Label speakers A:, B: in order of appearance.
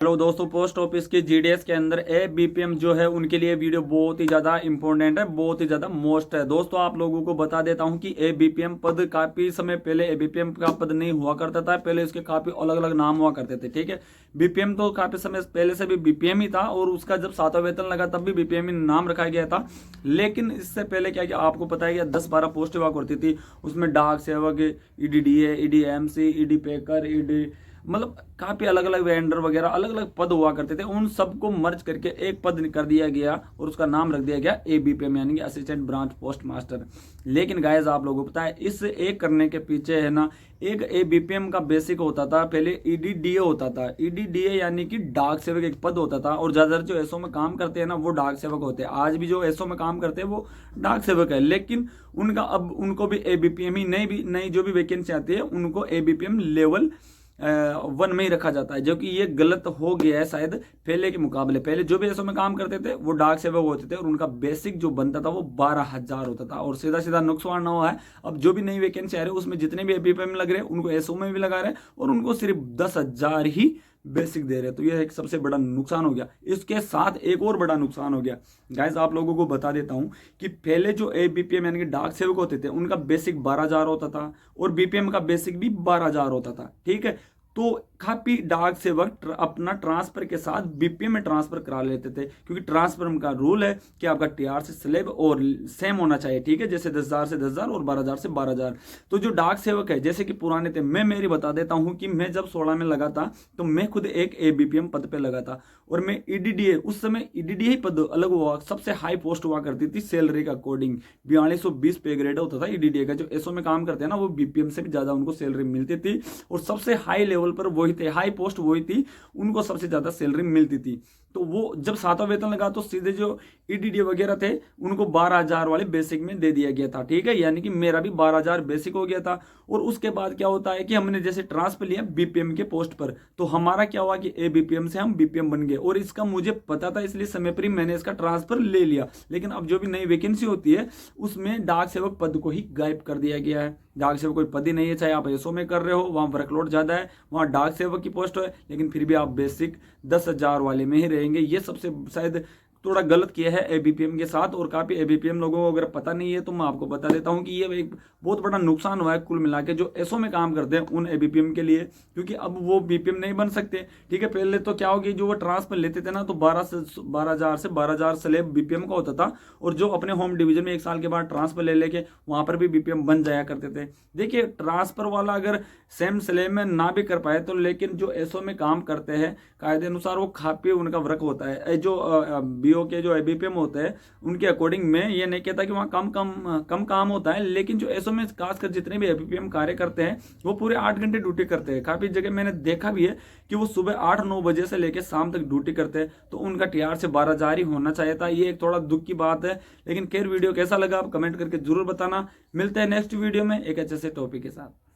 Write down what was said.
A: Hello दोस्तों, post office के GDS के अंदर एबीपीएम जो है उनके लिए वीडियो बहुत ही ज़्यादा इंपॉर्टेंट है, बहुत ही ज़्यादा मोस्ट है। दोस्तों आप लोगों को बता देता हूं कि एबीपीएम पद काफ़ी समय पहले एबीपीएम का पद नहीं हुआ करता था। पहले इसके काफ़ी अलग अलग नाम हुआ करते थे। ठीक है, बीपीएम तो काफ़ी समय पहले से भी बीपीएम ही था और उसका जब 7वां वेतन लगा तब भी बीपीएम ही नाम रखा गया था। लेकिन इससे पहले क्या आपको पता है कि 10-12 पोस्ट हुआ करती थी। उसमें डाक सेवक, ईडीडीए, ईडीएमसी, ईडी पैकर, ईडी, मतलब काफी अलग अलग वेंडर वगैरह अलग अलग पद हुआ करते थे। उन सबको मर्ज करके एक पद कर दिया गया और उसका नाम रख दिया गया एबीपीएम, यानी कि असिस्टेंट ब्रांच पोस्ट मास्टर। लेकिन गाइस आप लोगों को पता है इस एक करने के पीछे है ना, एक एबीपीएम का बेसिक होता था। पहले ईडीडीए होता था। ईडीडीए यानी कि डाक सेवक एक पद होता था और ज्यादातर जो एसओ में काम करते हैं ना वो डाक सेवक होते हैं। आज भी जो एसओ में काम करते हैं वो डाक सेवक है, लेकिन उनका अब उनको भी एबीपीएम ही नई जो भी वैकेंसी आती है उनको एबीपीएम लेवल 1 में ही रखा जाता है, जो कि ये गलत हो गया है शायद पहले के मुकाबले। पहले जो भी एसओ में काम करते थे वो डाक सेवक होते थे और उनका बेसिक जो बनता था वो 12,000 होता था। और सीधा सीधा नुकसान हुआ है, अब जो भी नई वैकेंसी आ रही है उसमें जितने भी एबीपीएम लग रहे हैं उनको एसओ में भी लगा रहे हैं और उनको सिर्फ 10,000 ही बेसिक दे रहे हैं। तो ये एक सबसे बड़ा नुकसान हो गया। इसके साथ एक और बड़ा नुकसान हो गया गाइस, आप लोगों को बता देता हूं कि पहले जो एबीपीएम यानी कि डाक सेवक होते थे उनका बेसिक 12,000 होता था और बीपीएम का बेसिक भी 12,000 होता था। ठीक है, तो काफी डाक सेवक अपना ट्रांसफर के साथ बीपीएम में ट्रांसफर करा लेते थे, क्योंकि ट्रांसफर का रूल है कि आपका टीआर से स्लेब और सेम होना चाहिए। ठीक है, जैसे 10,000 से 10,000 और 12,000 से 12,000। तो जो डाक सेवक है जैसे कि पुराने थे, मैं मेरी बता देता हूं कि मैं जब 16 में लगा था तो मैं खुद एक एबीपीएम पद पे लगा था और मैं ईडीडीए, उस समय ईडीडीए ही पद अलग हुआ, सबसे हाई पोस्ट हुआ करती थी सैलरी का अकॉर्डिंग। 4220 पे ग्रेड होता था ईडीडीए का। जो एसओ में काम करते हैं ना वो बीपीएम से भी ज्यादा उनको सैलरी मिलती थी और सबसे हाई लेवल पर वही थे, हाई पोस्ट वही थी, उनको सबसे ज्यादा सैलरी मिलती थी। तो वो जब 7वां वेतन लगा तो सीधे जो ईडीडी वगैरह थे उनको 12,000 वाले बेसिक में दे दिया गया था। ठीक है, यानी कि मेरा भी 12,000 बेसिक हो गया था। और उसके बाद क्या होता है कि हमने जैसे ट्रांसफर लिया बीपीएम के पोस्ट पर, तो हमारा क्या हुआ कि एबीपीएम से हम बीपीएम बन गए और इसका मुझे पता था, इसलिए समय पर ही मैंने इसका ट्रांसफर ले लिया। लेकिन अब जो भी नई वैकेंसी होती है उसमें डाक सेवक पद को ही गायब कर दिया गया है। डाक सेवक कोई पद ही नहीं है, चाहे आप एसओ में कर रहे हो, वहां वर्कलोड ज्यादा है, वहां डाक सेवक की पोस्ट है, लेकिन फिर भी आप बेसिक 10,000 वाले में ही रहेंगे। ये सबसे शायद थोड़ा गलत किया है एबीपीएम के साथ। और काफी एबीपीएम लोगों को अगर पता नहीं है तो मैं आपको बता देता हूं कि ये एक बहुत बड़ा नुकसान हुआ है कुल मिला के जो एसओ में काम करते हैं उन एबीपीएम के लिए, क्योंकि अब वो बीपीएम नहीं बन सकते। ठीक है, पहले तो क्या होगी, जो वो ट्रांसफर लेते थे ना तो 12,000 से 12,000 स्लेब बीपीएम का होता था और जो अपने होम डिवीजन में 1 साल के बाद ट्रांसफर ले लेके वहां पर भी बीपीएम बन जाया करते थे। देखिए, ट्रांसफर वाला अगर सेम स्लेब में ना भी कर पाए तो लेकिन जो एसओ में काम करते हैं कायदे अनुसार वो काफी उनका वर्क होता है। जो बीओ के जो एबीपीएम होते हैं उनके अकॉर्डिंग मैं ये नहीं कहता कि वहाँ कम काम होता है, लेकिन जो एसओ में खासकर जितने भी एबीपीएम कार्य करते हैं वो पूरे 8 घंटे ड्यूटी करते हैं। काफी जगह मैंने देखा भी है कि वो सुबह 8-9 बजे से लेकर शाम तक ड्यूटी करते हैं, तो उनका टीआर से 12,000 ही होना चाहिए था। ये एक थोड़ा दुख की बात है। लेकिन खैर, वीडियो कैसा लगा आप कमेंट करके जरूर बताना। मिलते हैं नेक्स्ट वीडियो में एक अच्छे से टॉपिक के साथ।